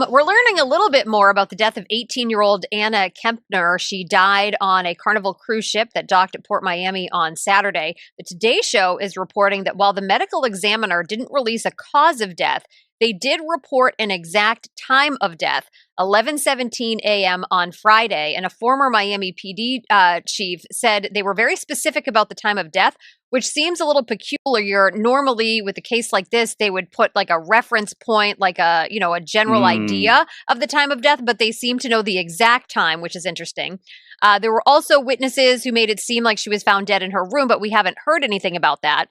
We're learning a little bit more about the death of 18-year-old Anna Kepner. She died on a Carnival cruise ship that docked at Port Miami on Saturday. The Today Show is reporting that while the medical examiner didn't release a cause of death, they did report an exact time of death, 11:17 a.m. on Friday. And a former Miami PD chief said they were very specific about the time of death, which seems a little peculiar. Normally, with a case like this, they would put like a reference point, like a general idea of the time of death, but they seem to know the exact time, which is interesting. There were also witnesses who made it seem like she was found dead in her room, but we haven't heard anything about that.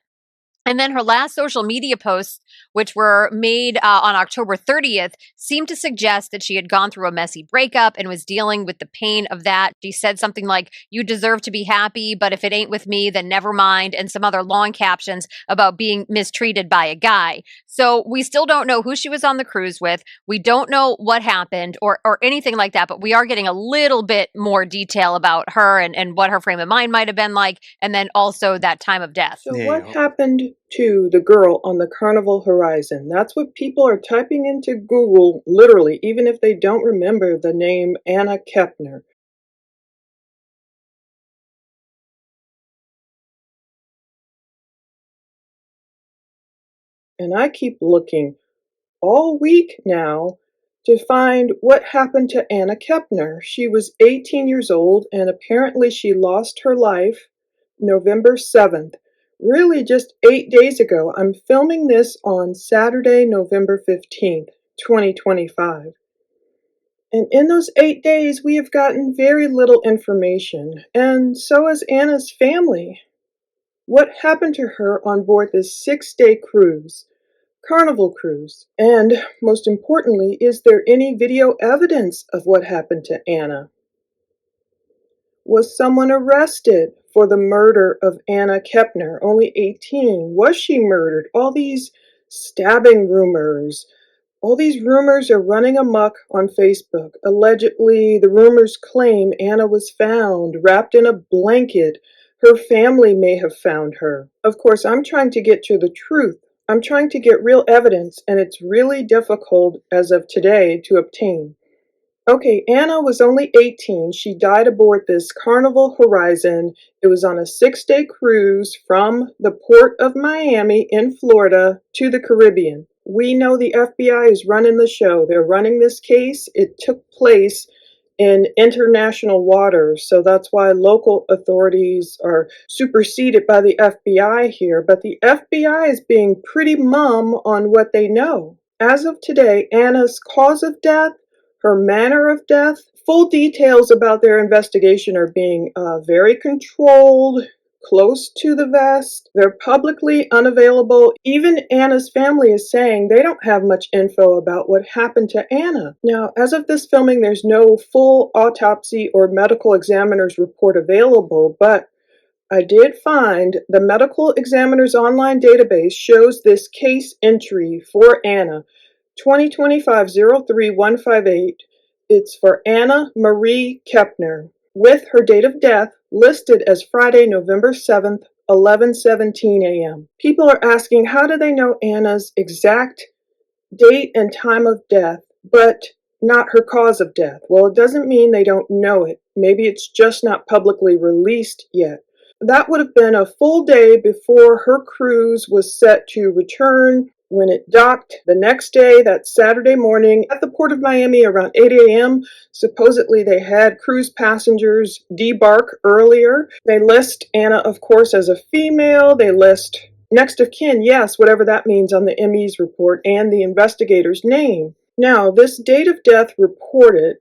And then her last social media posts, which were made on October 30th, seemed to suggest that she had gone through a messy breakup and was dealing with the pain of that. She said something like, "You deserve to be happy, but if it ain't with me, then never mind," and some other long captions about being mistreated by a guy. So we still don't know who she was on the cruise with. We don't know what happened or anything like that, but we are getting a little bit more detail about her and what her frame of mind might have been like, and then also that time of death. So what happened to the girl on the Carnival Horizon? That's what people are typing into Google, literally, even if they don't remember the name Anna Kepner. And I keep looking all week now to find what happened to Anna Kepner. She was 18 years old, and apparently she lost her life November 7th. Really just 8 days ago. I'm filming this on Saturday, November 15th, 2025. And in those 8 days, we have gotten very little information, and so has Anna's family. What happened to her on board this 6-day cruise? Carnival cruise. And most importantly, is there any video evidence of what happened to Anna? Was someone arrested for the murder of Anna Kepner, only 18? Was she murdered? All these stabbing rumors. All these rumors are running amok on Facebook. Allegedly, the rumors claim Anna was found wrapped in a blanket. Her family may have found her. Of course, I'm trying to get to the truth. I'm trying to get real evidence, and it's really difficult as of today to obtain. Okay, Anna was only 18. She died aboard this Carnival Horizon. It was on a 6-day cruise from the port of Miami in Florida to the Caribbean. We know the FBI is running the show. They're running this case. It took place in international waters, so that's why local authorities are superseded by the FBI here. But the FBI is being pretty mum on what they know. As of today, Anna's cause of death, her manner of death, full details about their investigation are being very controlled, close to the vest. They're publicly unavailable. Even Anna's family is saying they don't have much info about what happened to Anna. Now, as of this filming, there's no full autopsy or medical examiner's report available, but I did find the medical examiner's online database shows this case entry for Anna, 2025-03158. It's for Anna Marie Kepner, with her date of death listed as Friday, November 7th, 11:17 a.m. People are asking, how do they know Anna's exact date and time of death, but not her cause of death? Well, it doesn't mean they don't know it. Maybe it's just not publicly released yet. That would have been a full day before her cruise was set to return. When it docked the next day, that Saturday morning, at the port of Miami around 8 a.m., supposedly they had cruise passengers debark earlier. They list Anna, of course, as a female. They list next of kin, yes, whatever that means on the ME's report, and the investigator's name. Now, this date of death reported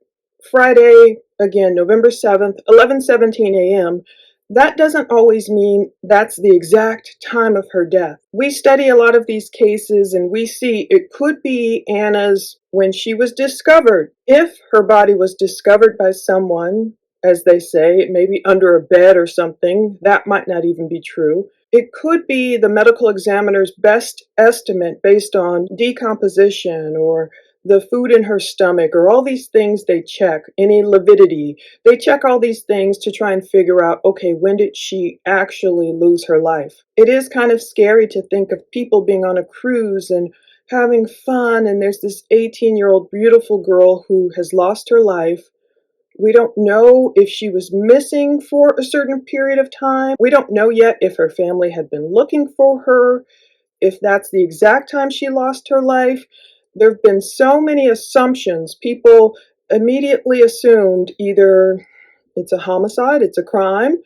Friday, again, November 7th, 11:17 a.m., that doesn't always mean that's the exact time of her death. We study a lot of these cases and we see it could be Anna's when she was discovered. If her body was discovered by someone, as they say, maybe under a bed or something, that might not even be true. It could be the medical examiner's best estimate based on decomposition or the food in her stomach, or all these things they check, any lividity. They check all these things to try and figure out, okay, when did she actually lose her life? It is kind of scary to think of people being on a cruise and having fun, and there's this 18-year-old beautiful girl who has lost her life. We don't know if she was missing for a certain period of time. We don't know yet if her family had been looking for her, if that's the exact time she lost her life. There have been so many assumptions. People immediately assumed either it's a homicide, it's a crime,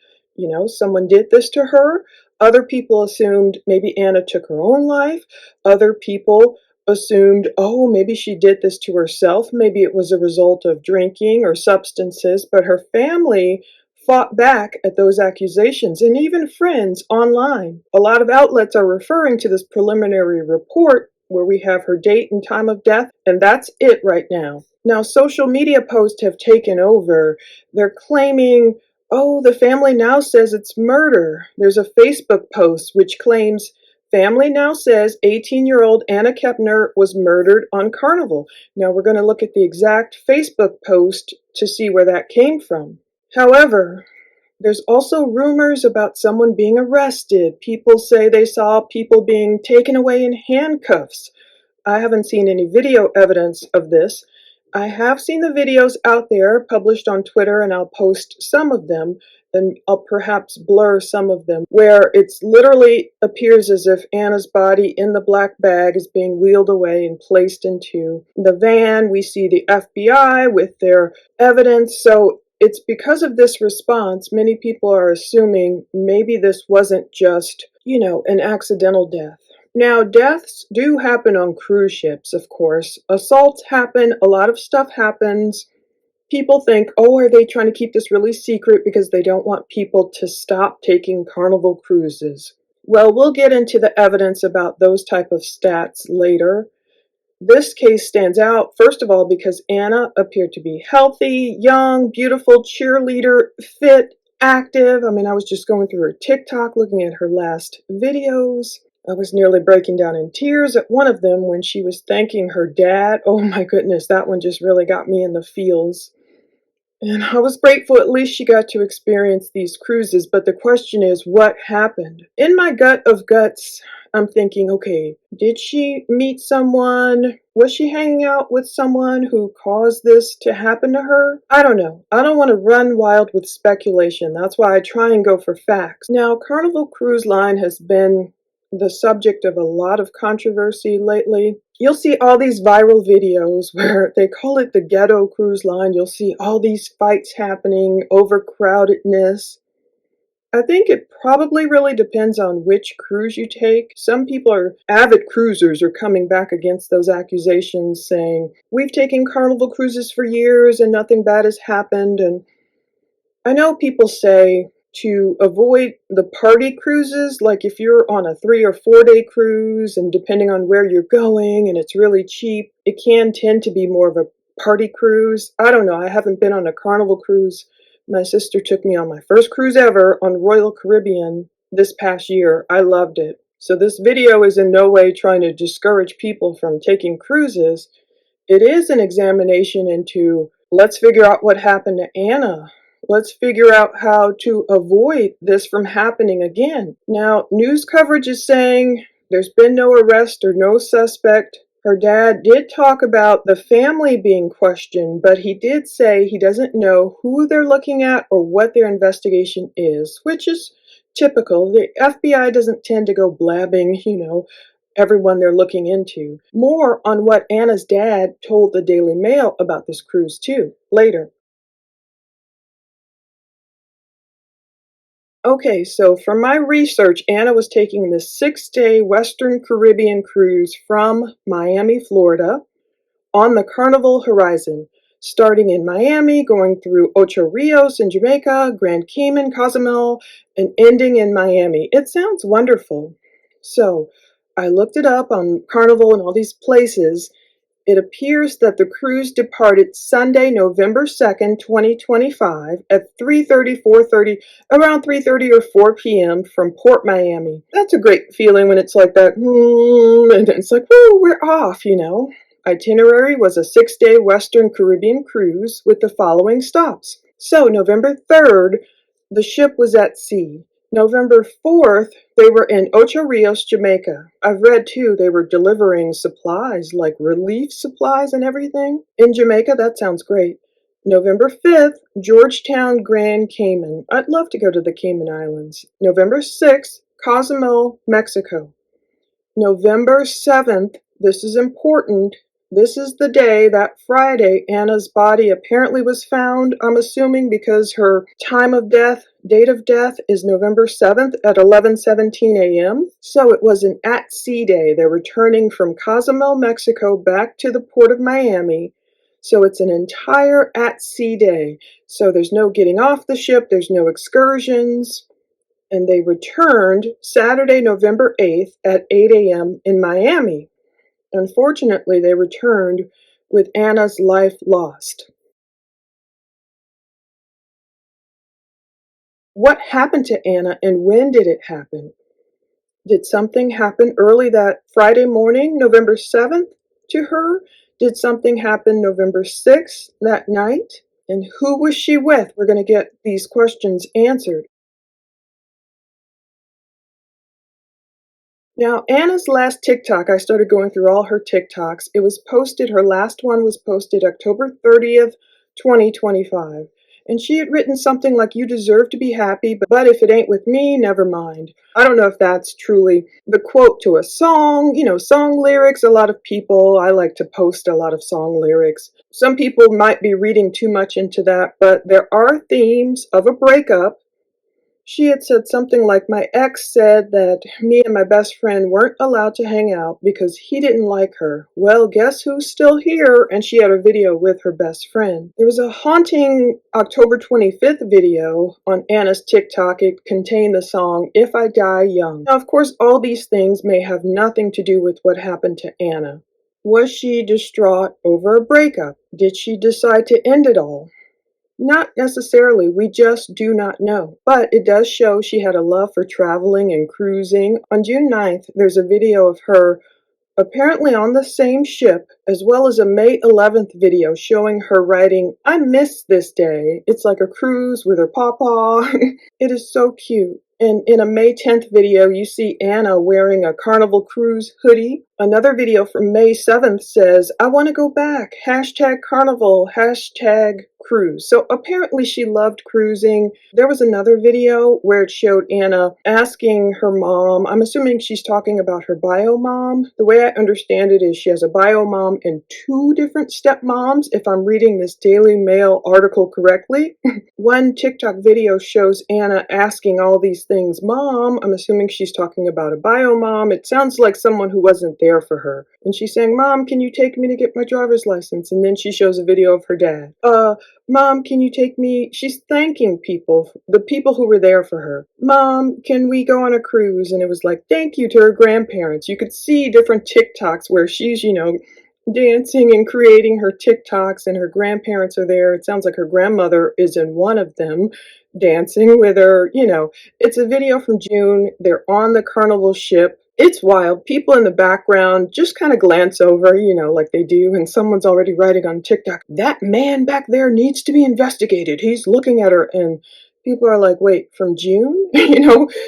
someone did this to her. Other people assumed maybe Anna took her own life. Other people assumed, oh, maybe she did this to herself. Maybe it was a result of drinking or substances, but her family fought back at those accusations, and even friends online. A lot of outlets are referring to this preliminary report where we have her date and time of death, and that's it right now. Now, social media posts have taken over. They're claiming, oh, the family now says it's murder. There's a Facebook post which claims, family now says 18-year-old Anna Kepner was murdered on Carnival. Now, we're going to look at the exact Facebook post to see where that came from. However, there's also rumors about someone being arrested. People say they saw people being taken away in handcuffs. I haven't seen any video evidence of this. I have seen the videos out there published on Twitter, and I'll post some of them, and I'll perhaps blur some of them, where it literally appears as if Anna's body in the black bag is being wheeled away and placed into the van. We see the FBI with their evidence. So it's because of this response, many people are assuming maybe this wasn't just, an accidental death. Now, deaths do happen on cruise ships, of course. Assaults happen, a lot of stuff happens. People think, oh, are they trying to keep this really secret because they don't want people to stop taking Carnival cruises? Well, we'll get into the evidence about those type of stats later. This case stands out, first of all, because Anna appeared to be healthy, young, beautiful, cheerleader, fit, active. I was just going through her TikTok, looking at her last videos. I was nearly breaking down in tears at one of them when she was thanking her dad. Oh my goodness, that one just really got me in the feels. And I was grateful at least she got to experience these cruises, but the question is, what happened? In my gut of guts, I'm thinking, okay, did she meet someone? Was she hanging out with someone who caused this to happen to her? I don't know. I don't want to run wild with speculation. That's why I try and go for facts. Now, Carnival Cruise Line has been the subject of a lot of controversy lately. You'll see all these viral videos where they call it the ghetto cruise line. You'll see all these fights happening, overcrowdedness. I think it probably really depends on which cruise you take. Some people are avid cruisers are coming back against those accusations, saying, we've taken Carnival cruises for years and nothing bad has happened. And I know people say to avoid the party cruises, like if you're on a 3 or 4 day cruise and depending on where you're going and it's really cheap, it can tend to be more of a party cruise. I don't know. I haven't been on a Carnival cruise. My sister took me on my first cruise ever on Royal Caribbean this past year. I loved it. So this video is in no way trying to discourage people from taking cruises. It is an examination into, let's figure out what happened to Anna. Let's figure out how to avoid this from happening again. Now, news coverage is saying there's been no arrest or no suspect. Her dad did talk about the family being questioned, but he did say he doesn't know who they're looking at or what their investigation is, which is typical. The FBI doesn't tend to go blabbing, everyone they're looking into. More on what Anna's dad told the Daily Mail about this cruise, too, later. Okay, so from my research, Anna was taking this 6-day Western Caribbean cruise from Miami, Florida, on the Carnival Horizon, starting in Miami, going through Ocho Rios in Jamaica, Grand Cayman, Cozumel, and ending in Miami. It sounds wonderful. So I looked it up on Carnival and all these places. It appears that the cruise departed Sunday, November 2nd, 2025 at 3:30, around 3:30 or 4 p.m. from Port Miami. That's a great feeling when it's like that, and it's like, whoa, we're off, Itinerary was a 6-day Western Caribbean cruise with the following stops. So November 3rd, the ship was at sea. November 4th, they were in Ocho Rios, Jamaica. I've read too, they were delivering supplies, like relief supplies and everything. In Jamaica, that sounds great. November 5th, Georgetown, Grand Cayman. I'd love to go to the Cayman Islands. November 6th, Cozumel, Mexico. November 7th, this is important. This is the day, that Friday, Anna's body apparently was found, I'm assuming because her date of death is November 7th at 11:17 a.m. So it was an at-sea day. They're returning from Cozumel, Mexico back to the port of Miami. So it's an entire at-sea day. So there's no getting off the ship, there's no excursions, and they returned Saturday, November 8th at 8 a.m. in Miami. Unfortunately, they returned with Anna's life lost. What happened to Anna and when did it happen? Did something happen early that Friday morning, November 7th, to her? Did something happen November 6th, that night? And who was she with? We're going to get these questions answered. Now, Anna's last TikTok, I started going through all her TikToks. It was posted, her last one was posted October 30th, 2025. And she had written something like, "You deserve to be happy, but if it ain't with me, never mind." I don't know if that's truly the quote to a song, song lyrics. A lot of people, I like to post a lot of song lyrics. Some people might be reading too much into that, but there are themes of a breakup. She had said something like, "My ex said that me and my best friend weren't allowed to hang out because he didn't like her. Well, guess who's still here?" And she had a video with her best friend. There was a haunting October 25th video on Anna's TikTok. It contained the song, "If I Die Young." Now, of course, all these things may have nothing to do with what happened to Anna. Was she distraught over a breakup? Did she decide to end it all? Not necessarily, we just do not know. But it does show she had a love for traveling and cruising. On June 9th, there's a video of her apparently on the same ship, as well as a May 11th video showing her writing, "I miss this day." It's like a cruise with her pawpaw. It is so cute. And in a May 10th video, you see Anna wearing a Carnival Cruise hoodie. Another video from May 7th says, "I want to go back. Hashtag Carnival, hashtag cruise." So apparently she loved cruising. There was another video where it showed Anna asking her mom, I'm assuming she's talking about her bio mom. The way I understand it is she has a bio mom and two different stepmoms, if I'm reading this Daily Mail article correctly. One TikTok video shows Anna asking all these things. Mom, I'm assuming she's talking about a bio mom. It sounds like someone who wasn't there for her. And she's saying, "Mom, can you take me to get my driver's license?" And then she shows a video of her dad. Mom, can you take me? She's thanking people, the people who were there for her. "Mom, can we go on a cruise?" And it was like, thank you to her grandparents. You could see different TikToks where she's, dancing and creating her TikToks and her grandparents are there. It sounds like her grandmother is in one of them dancing with her. It's a video from June. They're on the Carnival ship. It's wild. People in the background just kind of glance over, like they do, and someone's already writing on TikTok, "That man back there needs to be investigated. He's looking at her." And people are like, "Wait, from June?"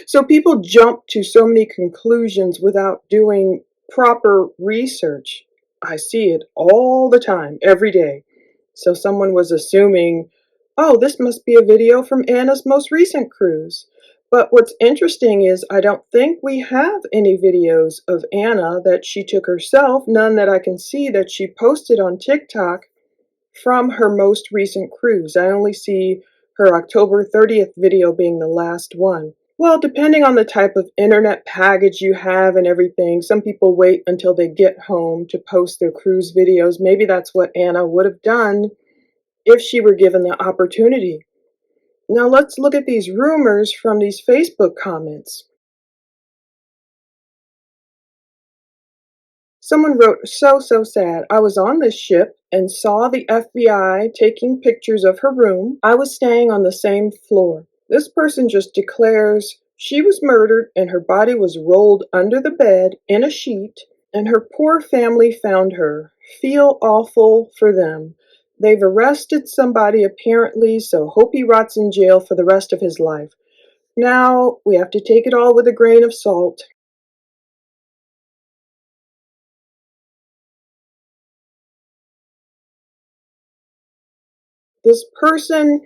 So people jump to so many conclusions without doing proper research. I see it all the time, every day. So someone was assuming, oh, this must be a video from Anna's most recent cruise. But what's interesting is I don't think we have any videos of Anna that she took herself, none that I can see that she posted on TikTok from her most recent cruise. I only see her October 30th video being the last one. Well, depending on the type of internet package you have and everything, some people wait until they get home to post their cruise videos. Maybe that's what Anna would have done if she were given the opportunity. Now let's look at these rumors from these Facebook comments. Someone wrote, "So sad. I was on this ship and saw the FBI taking pictures of her room. I was staying on the same floor." This person just declares she was murdered and her body was rolled under the bed in a sheet, and her poor family found her. Feel awful for them. They've arrested somebody apparently, so hope he rots in jail for the rest of his life. Now, we have to take it all with a grain of salt. This person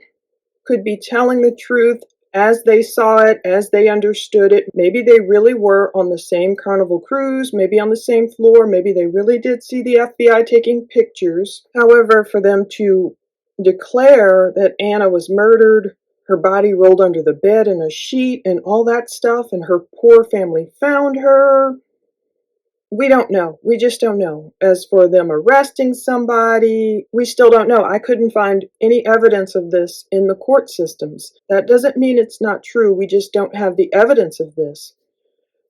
could be telling the truth as they saw it, as they understood it. Maybe they really were on the same Carnival cruise, maybe on the same floor, maybe they really did see the FBI taking pictures. However, for them to declare that Anna was murdered, her body rolled under the bed in a sheet and all that stuff, and her poor family found her, we don't know. We just don't know. As for them arresting somebody, we still don't know. I couldn't find any evidence of this in the court systems. That doesn't mean it's not true. We just don't have the evidence of this.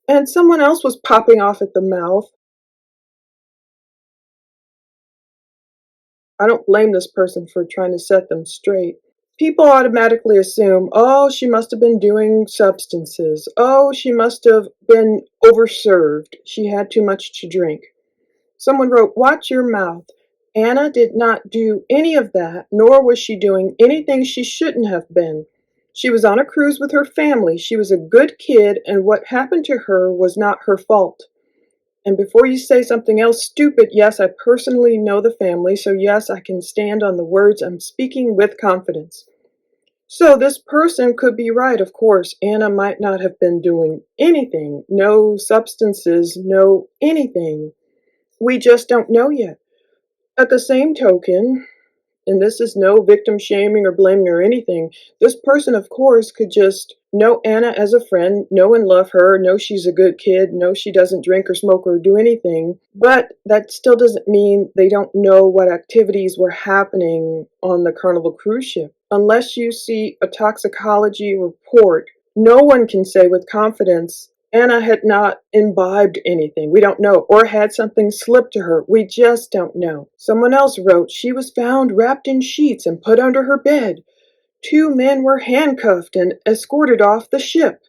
And someone else was popping off at the mouth. I don't blame this person for trying to set them straight. People automatically assume, oh, she must have been doing substances. Oh, she must have been overserved. She had too much to drink. Someone wrote, watch your mouth. Anna did not do any of that, nor was she doing anything she shouldn't have been. She was on a cruise with her family. She was a good kid, and what happened to her was not her fault. And before you say something else stupid, yes, I personally know the family, so yes, I can stand on the words I'm speaking with confidence. So this person could be right, of course. Anna might not have been doing anything, no substances, no anything. We just don't know yet. At the same token, and this is no victim shaming or blaming or anything, this person, of course, could just know Anna as a friend, know and love her, know she's a good kid, know she doesn't drink or smoke or do anything, but that still doesn't mean they don't know what activities were happening on the Carnival cruise ship. Unless you see a toxicology report, no one can say with confidence Anna had not imbibed anything. We don't know. Or had something slip to her. We just don't know. Someone else wrote, she was found wrapped in sheets and put under her bed. 2 men were handcuffed and escorted off the ship.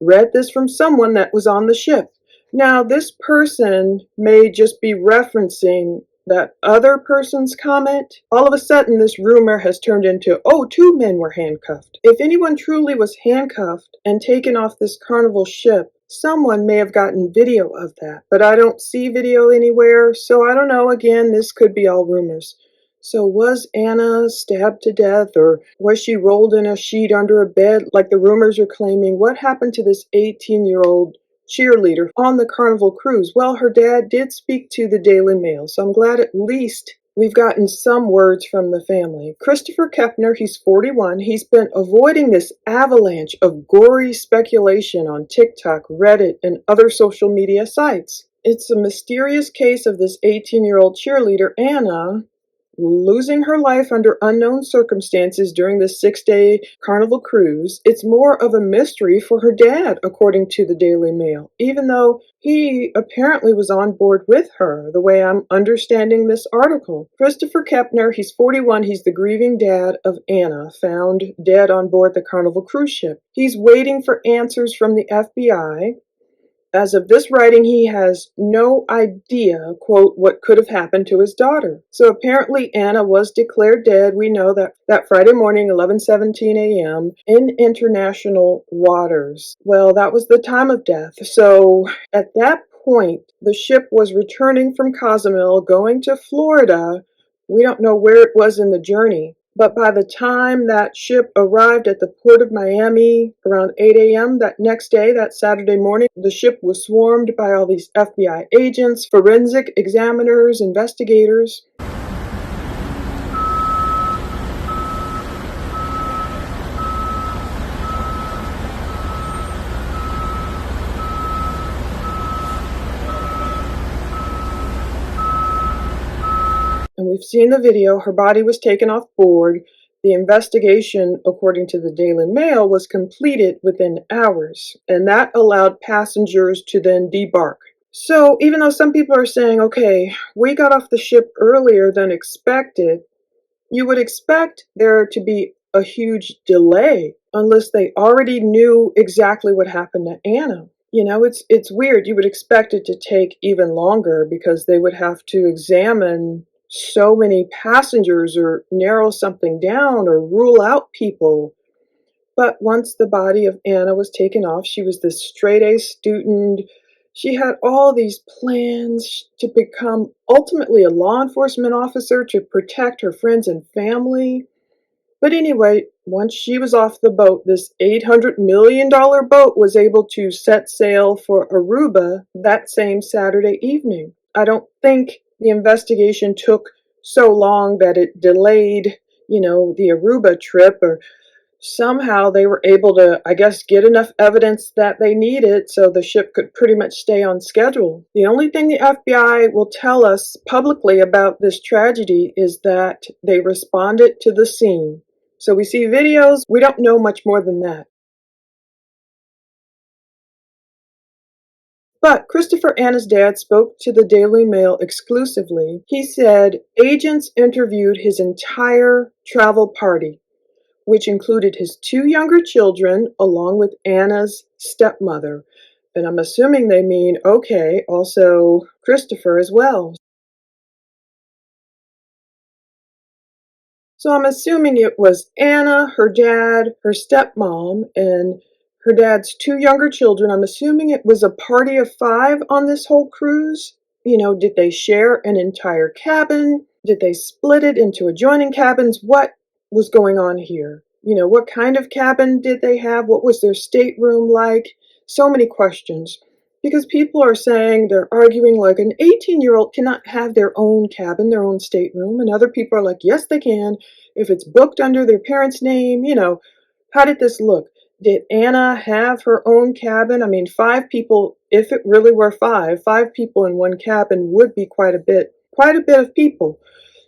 Read this from someone that was on the ship. Now, this person may just be referencing that other person's comment. All of a sudden, this rumor has turned into, oh, 2 men were handcuffed. If anyone truly was handcuffed and taken off this Carnival ship, someone may have gotten video of that. But I don't see video anywhere, so I don't know. Again, this could be all rumors. So was Anna stabbed to death, or was she rolled in a sheet under a bed like the rumors are claiming? What happened to this 18-year-old cheerleader on the Carnival cruise? Well, her dad did speak to the Daily Mail, so I'm glad at least we've gotten some words from the family. Christopher Kepner, he's 41. He's been avoiding this avalanche of gory speculation on TikTok, Reddit, and other social media sites. It's a mysterious case of this 18-year-old cheerleader, Anna, losing her life under unknown circumstances during the 6-day Carnival cruise. It's more of a mystery for her dad, according to the Daily Mail, even though he apparently was on board with her, the way I'm understanding this article. Christopher Kepner, he's 41, he's the grieving dad of Anna, found dead on board the Carnival cruise ship. He's waiting for answers from the FBI. As of this writing, he has no idea, quote, what could have happened to his daughter. So apparently Anna was declared dead. We know that Friday morning, 11:17 a.m. in international waters. Well, that was the time of death. So at that point, the ship was returning from Cozumel, going to Florida. We don't know where it was in the journey. But by the time that ship arrived at the port of Miami around 8 a.m. that next day, that Saturday morning, the ship was swarmed by all these FBI agents, forensic examiners, investigators. And we've seen the video. Her body was taken off board. The investigation, according to the Daily Mail, was completed within hours, and that allowed passengers to then debark. So even though some people are saying, okay, we got off the ship earlier than expected, you would expect there to be a huge delay unless they already knew exactly what happened to Anna. You know, it's weird. You would expect it to take even longer because they would have to examine so many passengers or narrow something down or rule out people. But once the body of Anna was taken off, she was this straight-A student. She had all these plans to become ultimately a law enforcement officer to protect her friends and family. But anyway, once she was off the boat, this $800 million boat was able to set sail for Aruba that same Saturday evening. I don't think the investigation took so long that it delayed, the Aruba trip, or somehow they were able to, I guess, get enough evidence that they needed so the ship could pretty much stay on schedule. The only thing the FBI will tell us publicly about this tragedy is that they responded to the scene. So we see videos, we don't know much more than that. But Christopher Anna's dad spoke to the Daily Mail exclusively. He said agents interviewed his entire travel party, which included his two younger children along with Anna's stepmother. And I'm assuming they mean, okay, also Christopher as well. So I'm assuming it was Anna, her dad, her stepmom, and her dad's two younger children. I'm assuming it was a party of five on this whole cruise. Did they share an entire cabin? Did they split it into adjoining cabins? What was going on here? What kind of cabin did they have? What was their stateroom like? So many questions. Because people are saying, they're arguing like an 18-year-old cannot have their own cabin, their own stateroom. And other people are like, yes, they can. If it's booked under their parents' name, how did this look? Did Anna have her own cabin? I mean, five people, if it really were five people in one cabin would be quite a bit of people.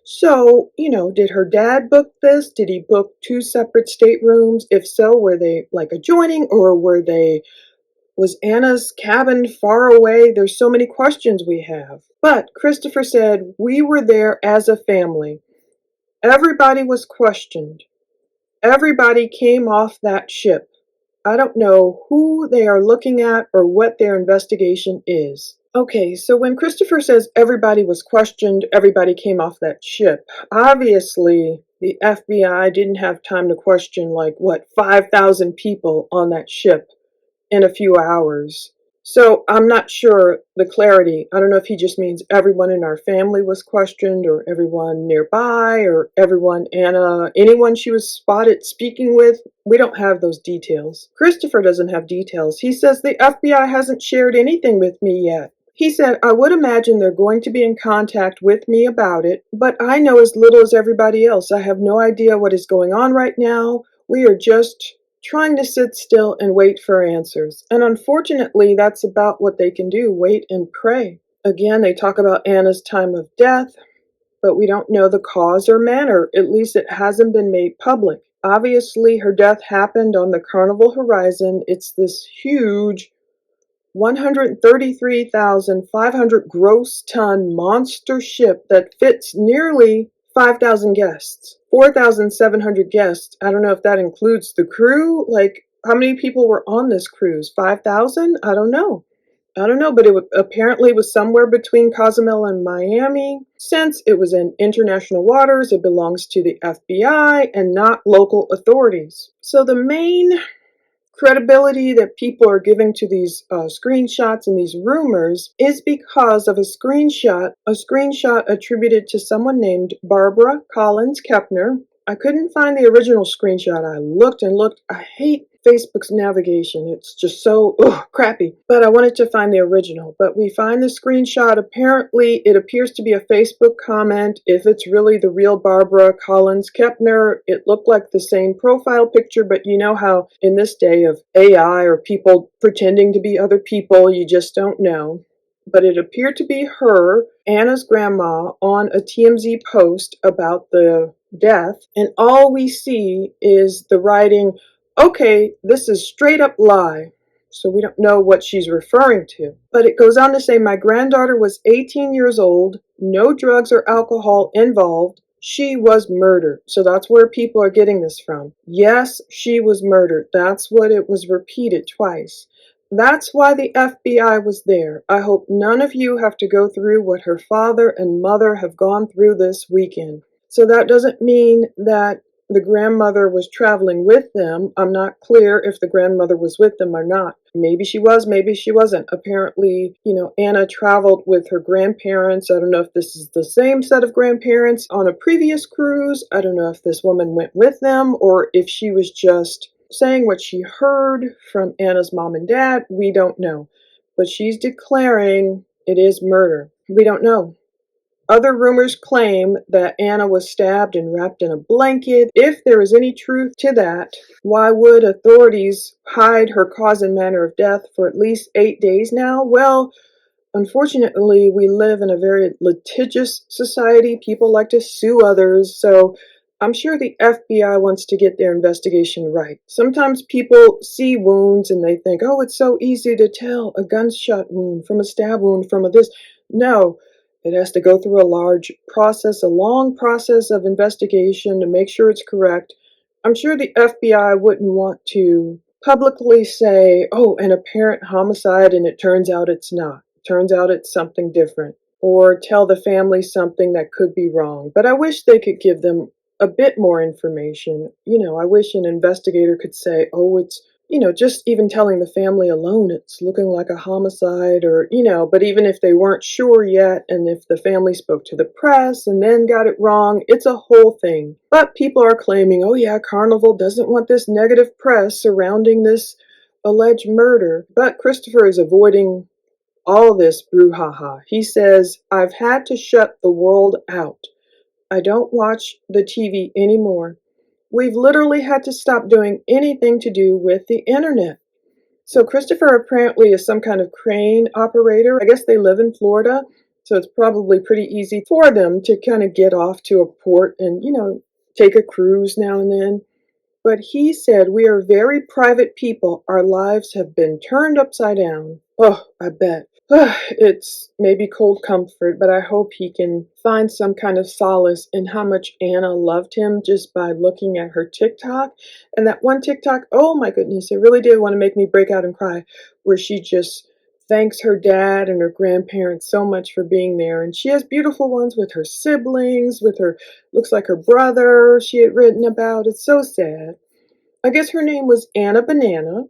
So, did her dad book this? Did he book two separate staterooms? If so, were they like adjoining, or was Anna's cabin far away? There's so many questions we have. But Christopher said, we were there as a family. Everybody was questioned. Everybody came off that ship. I don't know who they are looking at or what their investigation is. Okay, so when Christopher says everybody was questioned, everybody came off that ship, obviously the FBI didn't have time to question 5,000 people on that ship in a few hours. So I'm not sure the clarity. I don't know if he just means everyone in our family was questioned, or everyone nearby, or anyone she was spotted speaking with. We don't have those details. Christopher doesn't have details. He says the FBI hasn't shared anything with me yet. He said, I would imagine they're going to be in contact with me about it, but I know as little as everybody else. I have no idea what is going on right now. We are just trying to sit still and wait for answers. And unfortunately, that's about what they can do, wait and pray. Again, they talk about Anna's time of death, but we don't know the cause or manner. At least it hasn't been made public. Obviously, her death happened on the Carnival Horizon. It's this huge 133,500 gross ton monster ship that fits nearly 5,000 guests, 4,700 guests. I don't know if that includes the crew. How many people were on this cruise? 5,000? I don't know, but it apparently was somewhere between Cozumel and Miami. Since it was in international waters, it belongs to the FBI and not local authorities. So the main credibility that people are giving to these screenshots and these rumors is because of a screenshot attributed to someone named Barbara Collins Kepner. I couldn't find the original screenshot. I looked and looked. I hate Facebook's navigation. It's just so crappy. But I wanted to find the original. But we find the screenshot. Apparently, it appears to be a Facebook comment. If it's really the real Barbara Collins Kepner, it looked like the same profile picture. But you know how in this day of AI or people pretending to be other people, you just don't know. But it appeared to be her, Anna's grandma, on a TMZ post about the death. And all we see is the writing, okay, this is straight up lie. So we don't know what she's referring to. But it goes on to say, my granddaughter was 18 years old, no drugs or alcohol involved. She was murdered. So that's where people are getting this from. Yes, she was murdered. That's what it was repeated twice. That's why the FBI was there. I hope none of you have to go through what her father and mother have gone through this weekend. So that doesn't mean that the grandmother was traveling with them. I'm not clear if the grandmother was with them or not. Maybe she was, maybe she wasn't. Apparently, Anna traveled with her grandparents. I don't know if this is the same set of grandparents on a previous cruise. I don't know if this woman went with them or if she was just saying what she heard from Anna's mom and dad. We don't know. But she's declaring it is murder. We don't know. Other rumors claim that Anna was stabbed and wrapped in a blanket. If there is any truth to that, why would authorities hide her cause and manner of death for at least 8 days now? Well, unfortunately, we live in a very litigious society. People like to sue others, so I'm sure the FBI wants to get their investigation right. Sometimes people see wounds and they think, oh, it's so easy to tell a gunshot wound from a stab wound from a this. No, it has to go through a long process of investigation to make sure it's correct. I'm sure the FBI wouldn't want to publicly say, oh, an apparent homicide, and it turns out it's not. Turns out it's something different. Or tell the family something that could be wrong. But I wish they could give them a bit more information. I wish an investigator could say, oh, it's, just even telling the family alone, it's looking like a homicide or, but even if they weren't sure yet, and if the family spoke to the press and then got it wrong, it's a whole thing. But people are claiming, oh yeah, Carnival doesn't want this negative press surrounding this alleged murder. But Christopher is avoiding all this brouhaha. He says, I've had to shut the world out. I don't watch the TV anymore. We've literally had to stop doing anything to do with the internet. So Christopher apparently is some kind of crane operator. I guess they live in Florida, so it's probably pretty easy for them to kind of get off to a port and, take a cruise now and then. But he said, we are very private people. Our lives have been turned upside down. Oh, I bet. It's maybe cold comfort, but I hope he can find some kind of solace in how much Anna loved him just by looking at her TikTok. And that one TikTok, oh my goodness, it really did want to make me break out and cry, where she just thanks her dad and her grandparents so much for being there. And she has beautiful ones with her siblings, with her, looks like her brother she had written about. It's so sad. I guess her name was Anna Banana.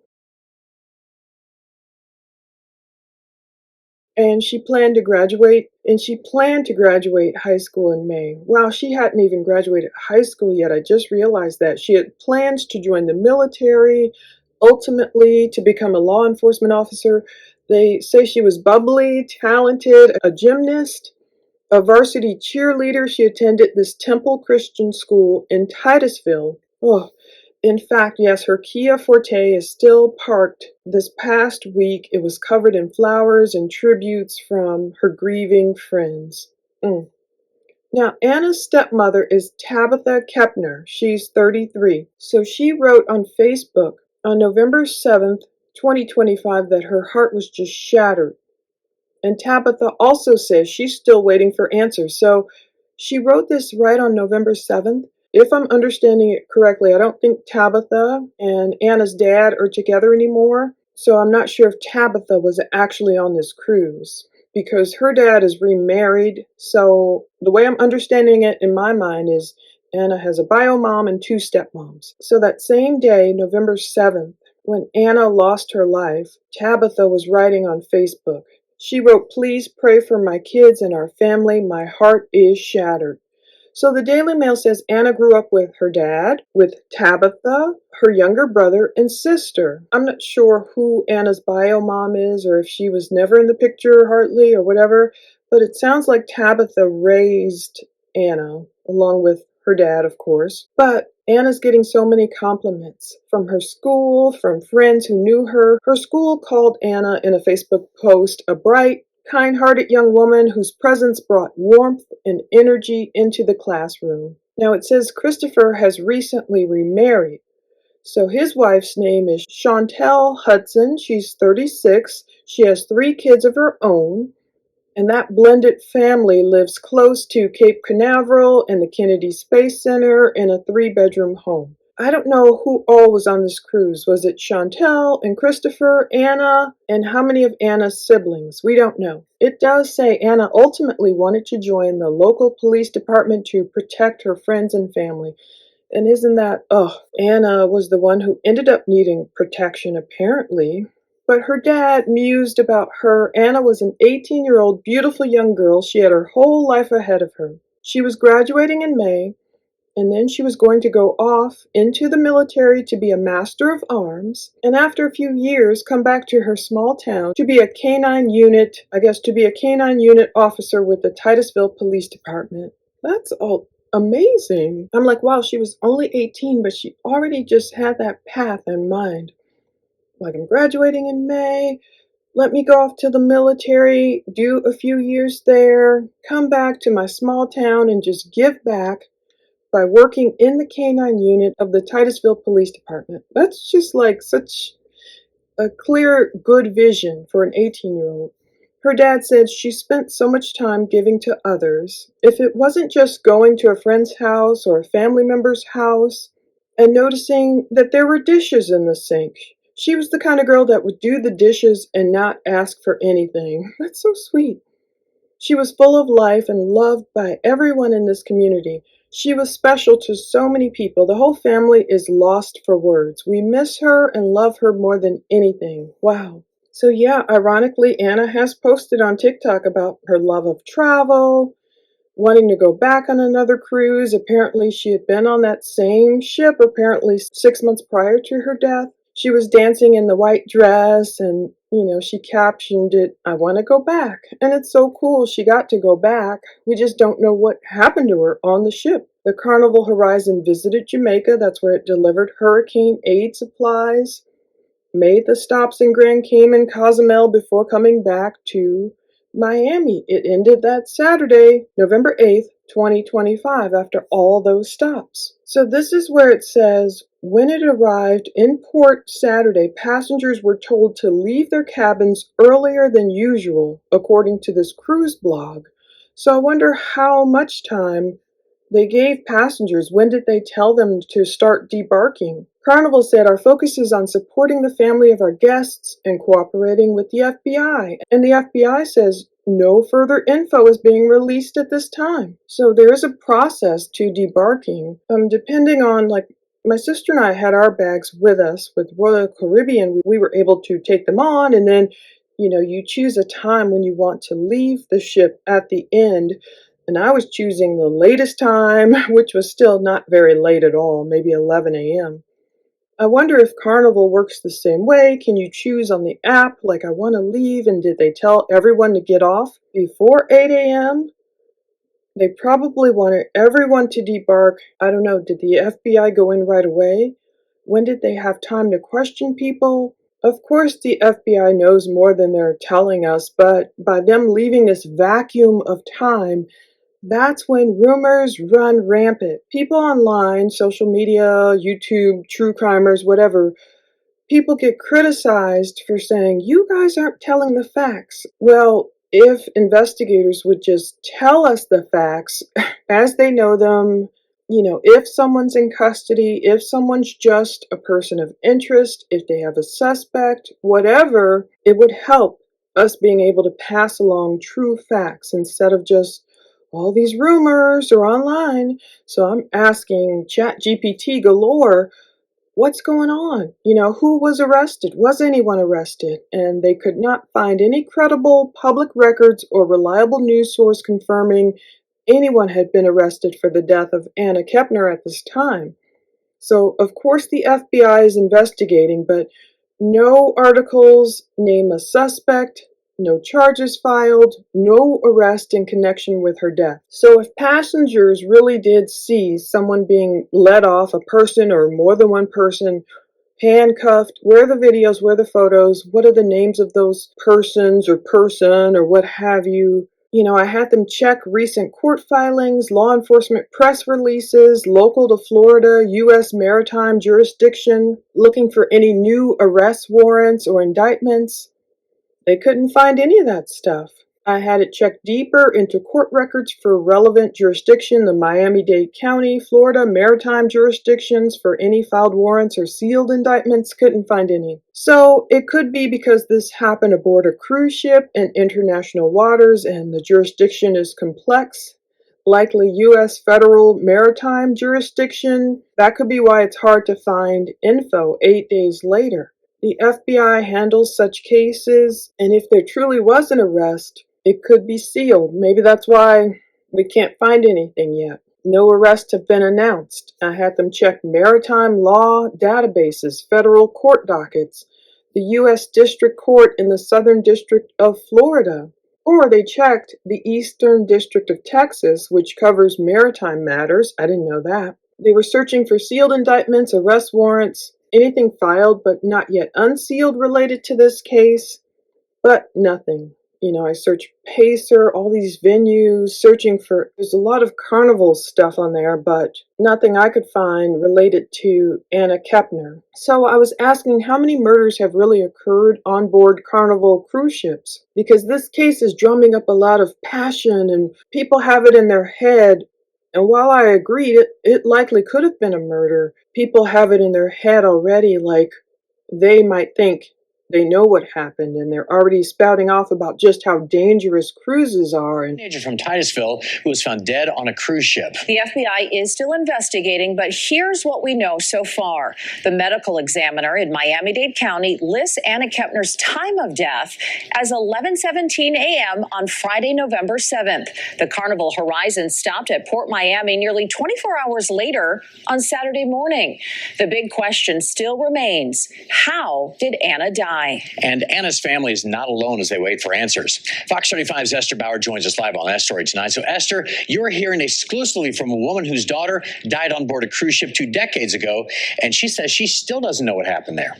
And she planned to graduate high school in May. Wow, she hadn't even graduated high school yet. I just realized that. She had plans to join the military, ultimately to become a law enforcement officer. They say she was bubbly, talented, a gymnast, a varsity cheerleader. She attended this Temple Christian school in Titusville. Oh, in fact, yes, her Kia Forte is still parked. This past week, it was covered in flowers and tributes from her grieving friends. Now, Anna's stepmother is Tabitha Kepner. She's 33. So she wrote on Facebook on November 7th, 2025, that her heart was just shattered. And Tabitha also says she's still waiting for answers. So she wrote this right on November 7th. If I'm understanding it correctly, I don't think Tabitha and Anna's dad are together anymore. So I'm not sure if Tabitha was actually on this cruise because her dad is remarried. So the way I'm understanding it in my mind is Anna has a bio mom and 2 stepmoms. So that same day, November 7th, when Anna lost her life, Tabitha was writing on Facebook. She wrote, please pray for my kids and our family. My heart is shattered. So the Daily Mail says Anna grew up with her dad, with Tabitha, her younger brother, and sister. I'm not sure who Anna's bio mom is or if she was never in the picture hardly or whatever, but it sounds like Tabitha raised Anna, along with her dad, of course. But Anna's getting so many compliments from her school, from friends who knew her. Her school called Anna in a Facebook post a bright, kind-hearted young woman whose presence brought warmth and energy into the classroom. Now it says Christopher has recently remarried. So his wife's name is Chantel Hudson. She's 36. She has 3 kids of her own. And that blended family lives close to Cape Canaveral and the Kennedy Space Center in a 3-bedroom home. I don't know who all was on this cruise. Was it Chantel and Christopher, Anna, and how many of Anna's siblings? We don't know. It does say Anna ultimately wanted to join the local police department to protect her friends and family. And isn't that, oh, Anna was the one who ended up needing protection, apparently. But her dad mused about her. Anna was an 18-year-old, beautiful young girl. She had her whole life ahead of her. She was graduating in May, and then she was going to go off into the military to be a master of arms, and after a few years come back to her small town to be a canine unit, to be a canine unit officer with the Titusville Police Department. That's all amazing. I'm like, wow, she was only 18, but she already just had that path in mind. Like, I'm graduating in May. Let me go off to the military, do a few years there, come back to my small town and just give back by working in the canine unit of the Titusville Police Department. That's just like such a clear, good vision for an 18-year-old. Her dad said she spent so much time giving to others. If it wasn't just going to a friend's house or a family member's house and noticing that there were dishes in the sink, she was the kind of girl that would do the dishes and not ask for anything. That's so sweet. She was full of life and loved by everyone in this community. She was special to so many people. The whole family is lost for words. We miss her and love her more than anything. Wow. So yeah, ironically, Anna has posted on TikTok about her love of travel, wanting to go back on another cruise. Apparently, she had been on that same ship, apparently 6 months prior to her death. She was dancing in the white dress and, she captioned it, "I want to go back." And it's so cool she got to go back. We just don't know what happened to her on the ship. The Carnival Horizon visited Jamaica. That's where it delivered hurricane aid supplies, made the stops in Grand Cayman, Cozumel before coming back to Miami. It ended that Saturday, November 8th, 2025, after all those stops. So this is where it says, when it arrived in port Saturday, passengers were told to leave their cabins earlier than usual, according to this cruise blog. So I wonder how much time they gave passengers. When did they tell them to start debarking? Carnival said, "Our focus is on supporting the family of our guests and cooperating with the FBI." And the FBI says no further info is being released at this time. So there is a process to debarking. Depending on, like, my sister and I had our bags with us with Royal Caribbean. We were able to take them on, and then, you choose a time when you want to leave the ship at the end. And I was choosing the latest time, which was still not very late at all, maybe 11 a.m. I wonder if Carnival works the same way. Can you choose on the app, like, I want to leave, and did they tell everyone to get off before 8 a.m.? They probably wanted everyone to debark. I don't know, did the FBI go in right away? When did they have time to question people? Of course, the FBI knows more than they're telling us, but by them leaving this vacuum of time, that's when rumors run rampant. People online, social media, YouTube, true crimers, whatever, people get criticized for saying, "You guys aren't telling the facts." Well, if investigators would just tell us the facts as they know them, if someone's in custody, if someone's just a person of interest, if they have a suspect, whatever, it would help us being able to pass along true facts instead of just all these rumors or online. So I'm asking ChatGPT galore, what's going on? Who was arrested? Was anyone arrested? And they could not find any credible public records or reliable news source confirming anyone had been arrested for the death of Anna Kepner at this time. So, of course, the FBI is investigating, but no articles name a suspect, no charges filed, no arrest in connection with her death. So if passengers really did see someone being led off, a person or more than one person, handcuffed, where are the videos, where are the photos, what are the names of those persons or person or what have you? I had them check recent court filings, law enforcement press releases, local to Florida, U.S. maritime jurisdiction, looking for any new arrest warrants or indictments. They couldn't find any of that stuff. I had it checked deeper into court records for relevant jurisdiction, the Miami-Dade County, Florida maritime jurisdictions for any filed warrants or sealed indictments. Couldn't find any. So it could be because this happened aboard a cruise ship in international waters and the jurisdiction is complex. likely U.S. federal maritime jurisdiction. That could be why it's hard to find info 8 days later. The FBI handles such cases, and if there truly was an arrest, it could be sealed. Maybe that's why we can't find anything yet. No arrests have been announced. I had them check maritime law databases, federal court dockets, the U.S. District Court in the Southern District of Florida. Or they checked the Eastern District of Texas, which covers maritime matters. I didn't know that. They were searching for sealed indictments, arrest warrants, anything filed but not yet unsealed related to this case, but nothing. I searched Pacer, all these venues, there's a lot of carnival stuff on there, but nothing I could find related to Anna Kepner. So I was asking how many murders have really occurred on board Carnival cruise ships, because this case is drumming up a lot of passion and people have it in their head. And while I agreed it likely could have been a murder, people have it in their head already, like they might think they know what happened, and they're already spouting off about just how dangerous cruises are. A teenager from Titusville who was found dead on a cruise ship. The FBI is still investigating, but here's what we know so far. The medical examiner in Miami-Dade County lists Anna Kepner's time of death as 11:17 a.m. on Friday, November 7th. The Carnival Horizon stopped at Port Miami nearly 24 hours later on Saturday morning. The big question still remains, how did Anna die? And Anna's family is not alone as they wait for answers. Fox 35's Esther Bauer joins us live on that story tonight. So, Esther, you're hearing exclusively from a woman whose daughter died on board a cruise ship 2 decades ago, and she says she still doesn't know what happened there.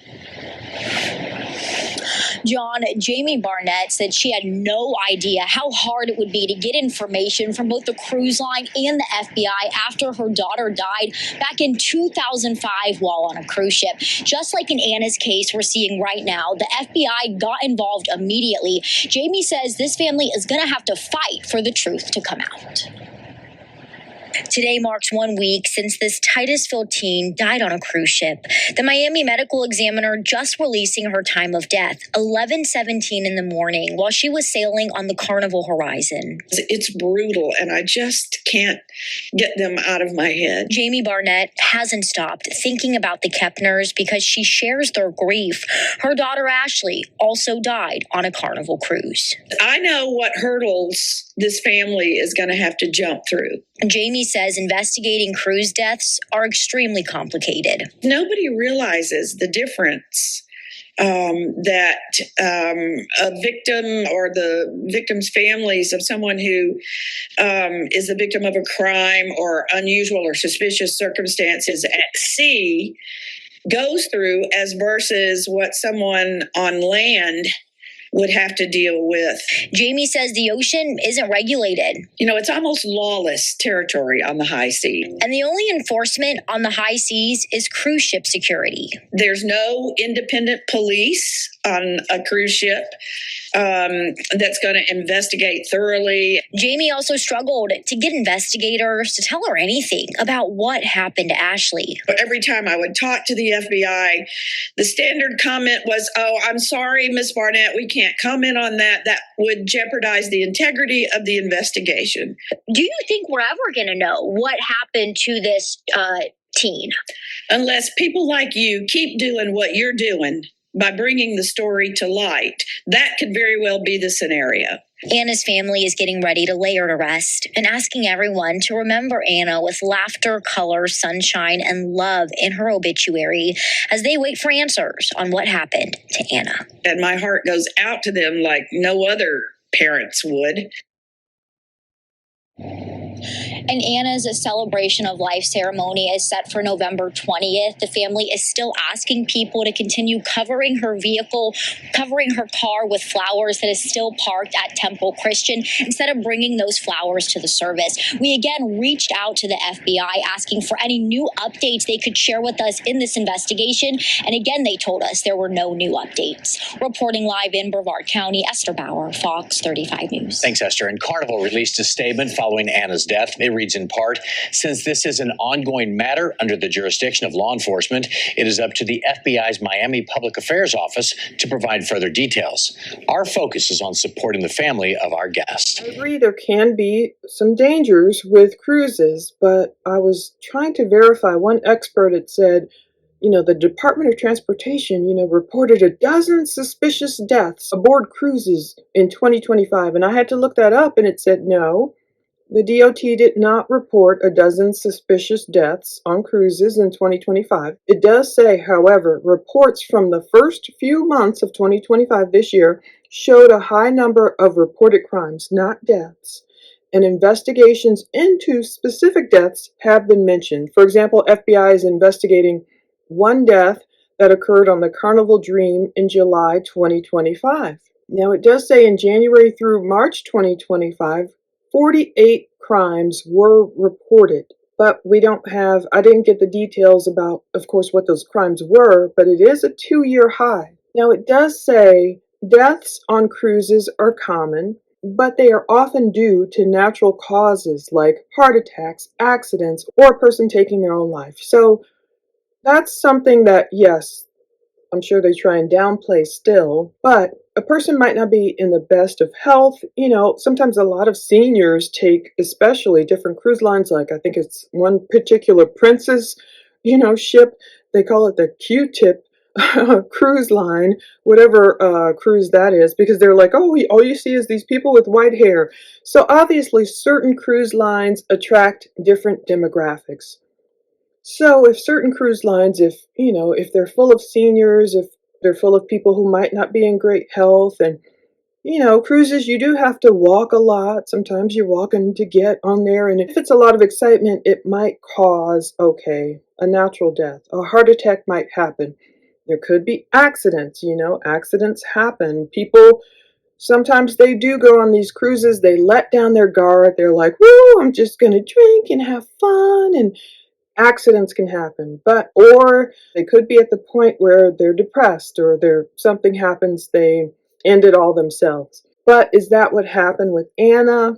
John, Jamie Barnett said she had no idea how hard it would be to get information from both the cruise line and the FBI after her daughter died back in 2005 while on a cruise ship. Just like in Anna's case we're seeing right now, the FBI got involved immediately. Jamie says this family is going to have to fight for the truth to come out. Today marks 1 week since this Titusville teen died on a cruise ship. The Miami medical examiner just releasing her time of death, 11:17 in the morning, while she was sailing on the Carnival Horizon. It's brutal, and I just can't get them out of my head. Jamie Barnett hasn't stopped thinking about the Kepners because she shares their grief. Her daughter Ashley also died on a Carnival cruise. I know what hurdles this family is going to have to jump through. Jamie says investigating cruise deaths are extremely complicated. Nobody realizes the difference that a victim or the victim's families of someone who is the victim of a crime or unusual or suspicious circumstances at sea goes through as versus what someone on land would have to deal with. Jamie says the ocean isn't regulated. It's almost lawless territory on the high sea. And the only enforcement on the high seas is cruise ship security. There's no independent police on a cruise ship that's going to investigate thoroughly. Jamie also struggled to get investigators to tell her anything about what happened to Ashley. Every time I would talk to the FBI, the standard comment was, "Oh, I'm sorry, Miss Barnett, we can't comment on that. That would jeopardize the integrity of the investigation." Do you think we're ever going to know what happened to this teen? Unless people like you keep doing what you're doing by bringing the story to light, that could very well be the scenario. Anna's family is getting ready to lay her to rest and asking everyone to remember Anna with laughter, color, sunshine, and love in her obituary as they wait for answers on what happened to Anna. And my heart goes out to them like no other parents would. And Anna's celebration of life ceremony is set for November 20th. The family is still asking people to continue covering her vehicle, covering her car with flowers that is still parked at Temple Christian instead of bringing those flowers to the service. We again reached out to the FBI asking for any new updates they could share with us in this investigation. And again, they told us there were no new updates. Reporting live in Brevard County, Esther Bauer, Fox 35 News. Thanks, Esther. And Carnival released a statement following Anna's death. It reads in part, since this is an ongoing matter under the jurisdiction of law enforcement, it is up to the FBI's Miami Public Affairs Office to provide further details. Our focus is on supporting the family of our guest. I agree there can be some dangers with cruises, but I was trying to verify. One expert had said, the Department of Transportation, reported a dozen suspicious deaths aboard cruises in 2025. And I had to look that up, and it said no. The DOT did not report a dozen suspicious deaths on cruises in 2025. It does say, however, reports from the first few months of 2025 this year showed a high number of reported crimes, not deaths. And investigations into specific deaths have been mentioned. For example, FBI is investigating one death that occurred on the Carnival Dream in July 2025. Now, it does say in January through March 2025, 48 crimes were reported, but I didn't get the details about, of course, what those crimes were, but it is a 2-year high. Now, it does say deaths on cruises are common, but they are often due to natural causes like heart attacks, accidents, or a person taking their own life. So that's something that, yes, I'm sure they try and downplay still, but a person might not be in the best of health. Sometimes a lot of seniors take especially different cruise lines, like I think it's one particular Princess, ship. They call it the Q-tip cruise line, whatever cruise that is, because they're like, oh, all you see is these people with white hair. So obviously certain cruise lines attract different demographics. So if certain cruise lines, if they're full of seniors, if they're full of people who might not be in great health, and, cruises, you do have to walk a lot. Sometimes you're walking to get on there. And if it's a lot of excitement, it might cause, a natural death. A heart attack might happen. There could be accidents, accidents happen. People, sometimes they do go on these cruises. They let down their guard. They're like, woo, I'm just going to drink and have fun. And accidents can happen, or they could be at the point where they're depressed or something happens, they end it all themselves. But is that what happened with Anna?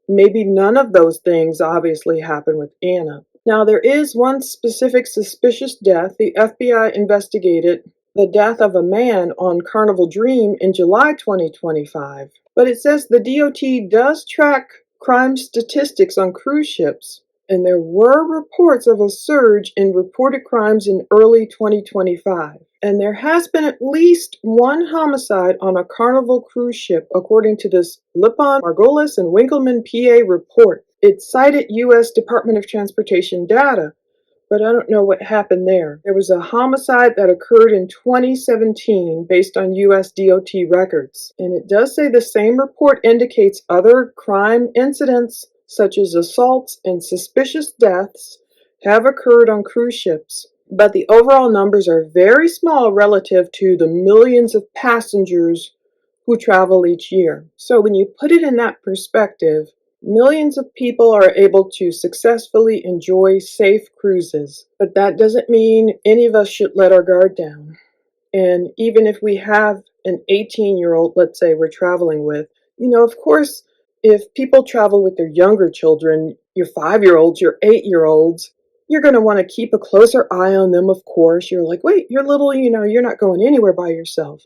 Maybe none of those things obviously happened with Anna. Now, there is one specific suspicious death. The FBI investigated the death of a man on Carnival Dream in July 2025. But it says the DOT does track crime statistics on cruise ships. And there were reports of a surge in reported crimes in early 2025. And there has been at least one homicide on a Carnival cruise ship, according to this Lippon, Margolis, and Winkleman PA report. It cited U.S. Department of Transportation data, but I don't know what happened there. There was a homicide that occurred in 2017 based on U.S. DOT records. And it does say the same report indicates other crime incidents such as assaults and suspicious deaths, have occurred on cruise ships, but the overall numbers are very small relative to the millions of passengers who travel each year. So when you put it in that perspective, millions of people are able to successfully enjoy safe cruises, but that doesn't mean any of us should let our guard down. And even if we have an 18-year-old, let's say we're traveling with, of course, if people travel with their younger children, your 5-year-olds, your 8-year-olds, you're going to want to keep a closer eye on them, of course. You're like, wait, you're little, you're not going anywhere by yourself.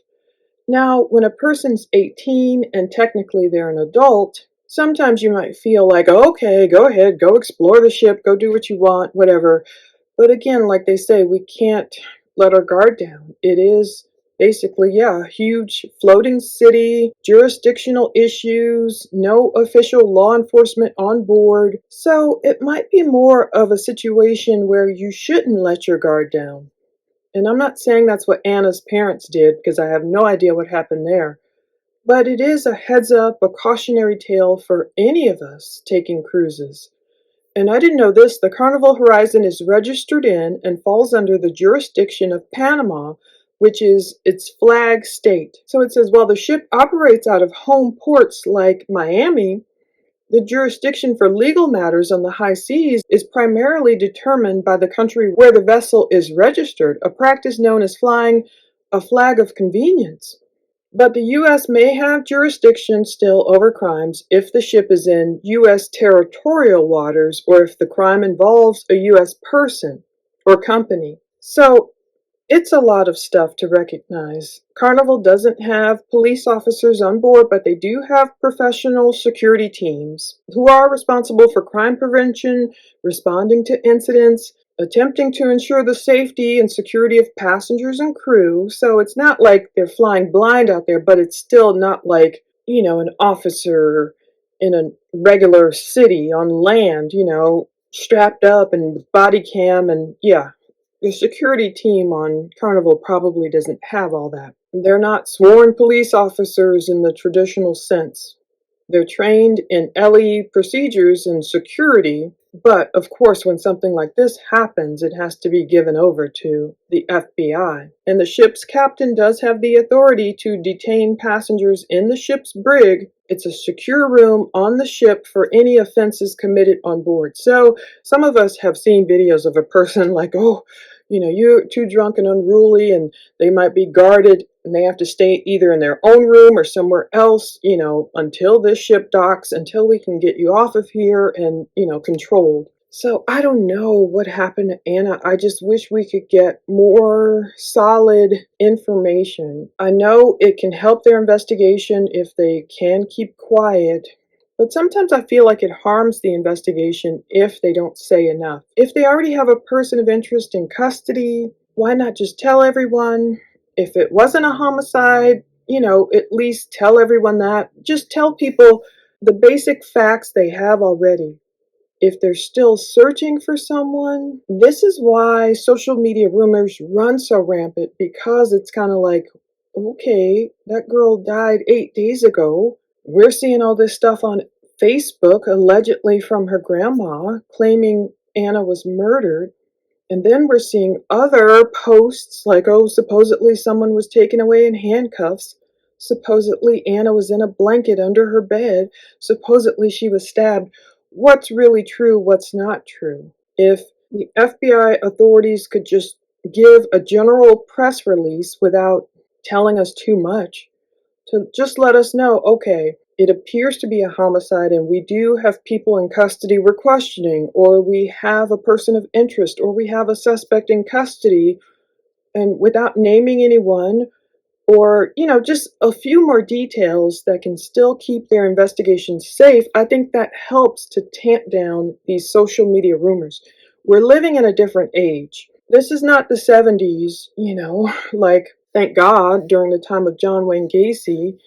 Now, when a person's 18 and technically they're an adult, sometimes you might feel like, okay, go ahead, go explore the ship, go do what you want, whatever. But again, like they say, we can't let our guard down. It is basically, a huge floating city, jurisdictional issues, no official law enforcement on board. So it might be more of a situation where you shouldn't let your guard down. And I'm not saying that's what Anna's parents did, because I have no idea what happened there. But it is a heads up, a cautionary tale for any of us taking cruises. And I didn't know this, the Carnival Horizon is registered in and falls under the jurisdiction of Panama, which is its flag state. So it says, while the ship operates out of home ports like Miami, the jurisdiction for legal matters on the high seas is primarily determined by the country where the vessel is registered, a practice known as flying a flag of convenience. But the U.S. may have jurisdiction still over crimes if the ship is in U.S. territorial waters or if the crime involves a U.S. person or company. So it's a lot of stuff to recognize. Carnival doesn't have police officers on board, but they do have professional security teams who are responsible for crime prevention, responding to incidents, attempting to ensure the safety and security of passengers and crew. So it's not like they're flying blind out there, but it's still not like, an officer in a regular city on land, strapped up and body cam and yeah. The security team on Carnival probably doesn't have all that. They're not sworn police officers in the traditional sense. They're trained in LE procedures and security, but of course, when something like this happens, it has to be given over to the FBI. And the ship's captain does have the authority to detain passengers in the ship's brig. It's a secure room on the ship for any offenses committed on board. So some of us have seen videos of a person like, oh, you're too drunk and unruly, and they might be guarded and they have to stay either in their own room or somewhere else, until this ship docks, until we can get you off of here and, controlled. So I don't know what happened to Anna. I just wish we could get more solid information. I know it can help their investigation if they can keep quiet, but sometimes I feel like it harms the investigation if they don't say enough. If they already have a person of interest in custody, why not just tell everyone? If it wasn't a homicide, at least tell everyone that. Just tell people the basic facts they have already. If they're still searching for someone, this is why social media rumors run so rampant, because it's kind of like, okay, that girl died 8 days ago. We're seeing all this stuff on Facebook, allegedly from her grandma, claiming Anna was murdered. And then we're seeing other posts like, oh, supposedly someone was taken away in handcuffs. Supposedly Anna was in a blanket under her bed. Supposedly she was stabbed. What's really true? What's not true? If the FBI authorities could just give a general press release without telling us too much, to just let us know, okay, it appears to be a homicide and we do have people in custody we're questioning, or we have a person of interest, or we have a suspect in custody, and without naming anyone, or, just a few more details that can still keep their investigation safe, I think that helps to tamp down these social media rumors. We're living in a different age. This is not the 70s, like, thank God, during the time of John Wayne Gacy.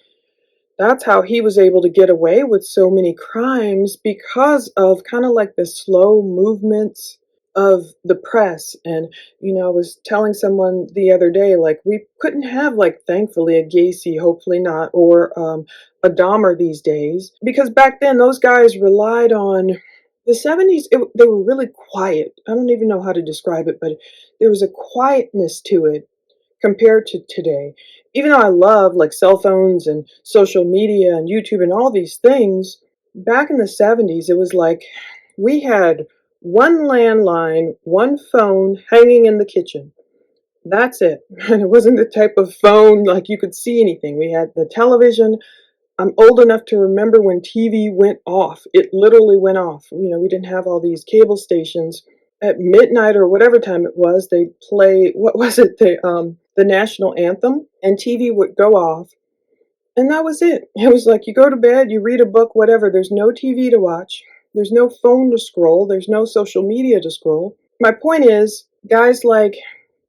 That's how he was able to get away with so many crimes, because of kind of like the slow movements of the press. And, I was telling someone the other day, like, we couldn't have, like, thankfully, a Gacy, hopefully not, or a Dahmer these days, because back then those guys relied on the 70s. They were really quiet. I don't even know how to describe it, but there was a quietness to it compared to today. Even though I love like cell phones and social media and YouTube and all these things, back in the 70s, it was like we had one landline, one phone hanging in the kitchen. That's it. And it wasn't the type of phone like you could see anything. We had the television. I'm old enough to remember when TV went off. It literally went off. We didn't have all these cable stations. At midnight or whatever time it was, they'd play, what was it, the national anthem, and TV would go off, and that was it. It was like you go to bed, you read a book, whatever. There's no TV to watch. There's no phone to scroll. There's no social media to scroll. My point is, guys like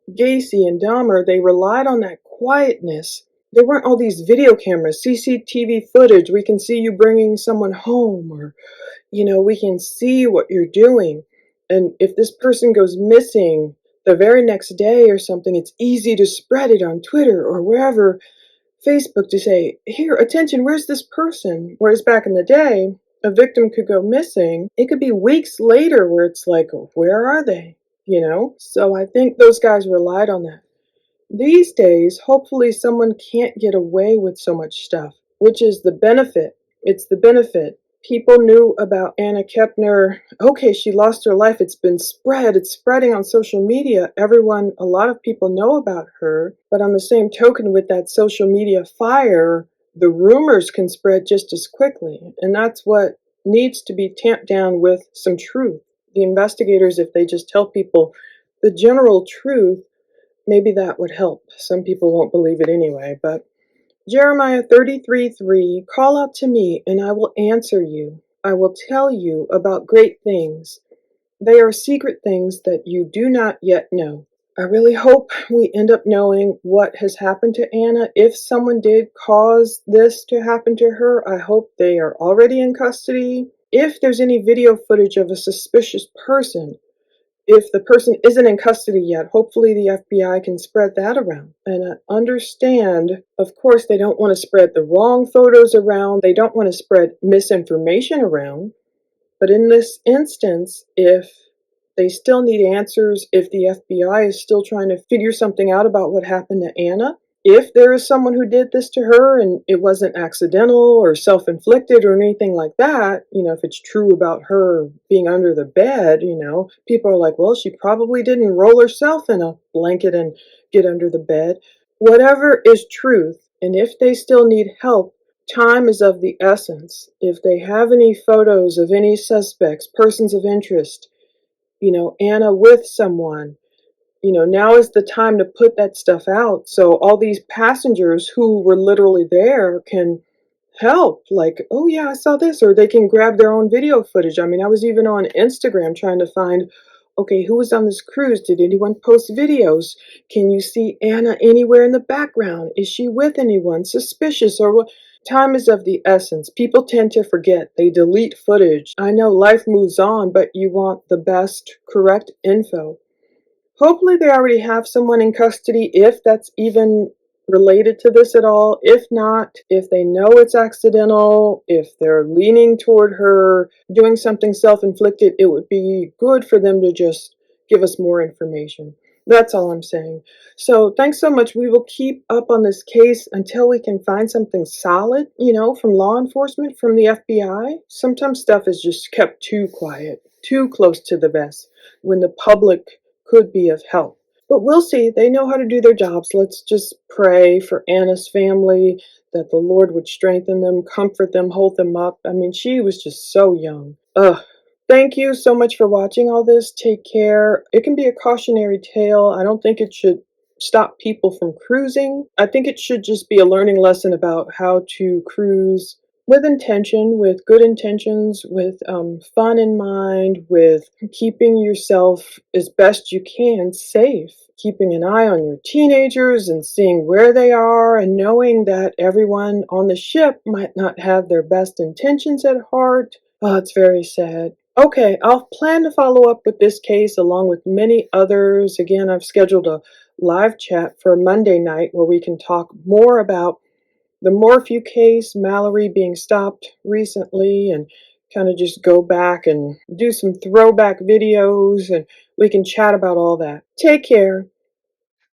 Gacy and Dahmer, they relied on that quietness. There weren't all these video cameras, CCTV footage. We can see you bringing someone home, or, we can see what you're doing. And if this person goes missing the very next day or something, it's easy to spread it on Twitter or wherever, Facebook, to say, here, attention, where's this person? Whereas back in the day, a victim could go missing. It could be weeks later where it's like, where are they? So I think those guys relied on that. These days, hopefully someone can't get away with so much stuff, which is the benefit. It's the benefit. People knew about Anna Kepner. Okay, she lost her life. It's been spread. It's spreading on social media. A lot of people know about her. But on the same token, with that social media fire, the rumors can spread just as quickly. And that's what needs to be tamped down with some truth. The investigators, if they just tell people the general truth, maybe that would help. Some people won't believe it anyway, but Jeremiah 33:3, call out to me, and I will answer you. I will tell you about great things. They are secret things that you do not yet know. I really hope we end up knowing what has happened to Anna. If someone did cause this to happen to her, I hope they are already in custody. If there's any video footage of a suspicious person, if the person isn't in custody yet, hopefully the FBI can spread that around. And I understand, of course, they don't want to spread the wrong photos around. They don't want to spread misinformation around. But in this instance, if they still need answers, if the FBI is still trying to figure something out about what happened to Anna, if there is someone who did this to her and it wasn't accidental or self-inflicted or anything like that, if it's true about her being under the bed, people are like, well, she probably didn't roll herself in a blanket and get under the bed. Whatever is truth, and if they still need help, time is of the essence. If they have any photos of any suspects, persons of interest, Anna with someone, now is the time to put that stuff out so all these passengers who were literally there can help. Like, oh yeah, I saw this, or they can grab their own video footage. I mean, I was even on Instagram trying to find, okay, who was on this cruise? Did anyone post videos? Can you see Anna anywhere in the background? Is she with anyone suspicious or what? Time is of the essence. People tend to forget. They delete footage. I know life moves on, but you want the best, correct info. Hopefully they already have someone in custody, if that's even related to this at all. If not, if they know it's accidental, if they're leaning toward her doing something self-inflicted, it would be good for them to just give us more information. That's all I'm saying. So thanks so much. We will keep up on this case until we can find something solid, from law enforcement, from the FBI. Sometimes stuff is just kept too quiet, too close to the vest, when the public could be of help. But we'll see. They know how to do their jobs. Let's just pray for Anna's family, that the Lord would strengthen them, comfort them, hold them up. I mean, she was just so young. Ugh. Thank you so much for watching all this. Take care. It can be a cautionary tale. I don't think it should stop people from cruising. I think it should just be a learning lesson about how to cruise with intention, with good intentions, with fun in mind, with keeping yourself as best you can safe, keeping an eye on your teenagers and seeing where they are, and knowing that everyone on the ship might not have their best intentions at heart. Oh, it's very sad. Okay, I'll plan to follow up with this case along with many others. Again, I've scheduled a live chat for Monday night where we can talk more about the Morphew case, Mallory being stopped recently, and kind of just go back and do some throwback videos, and we can chat about all that. Take care.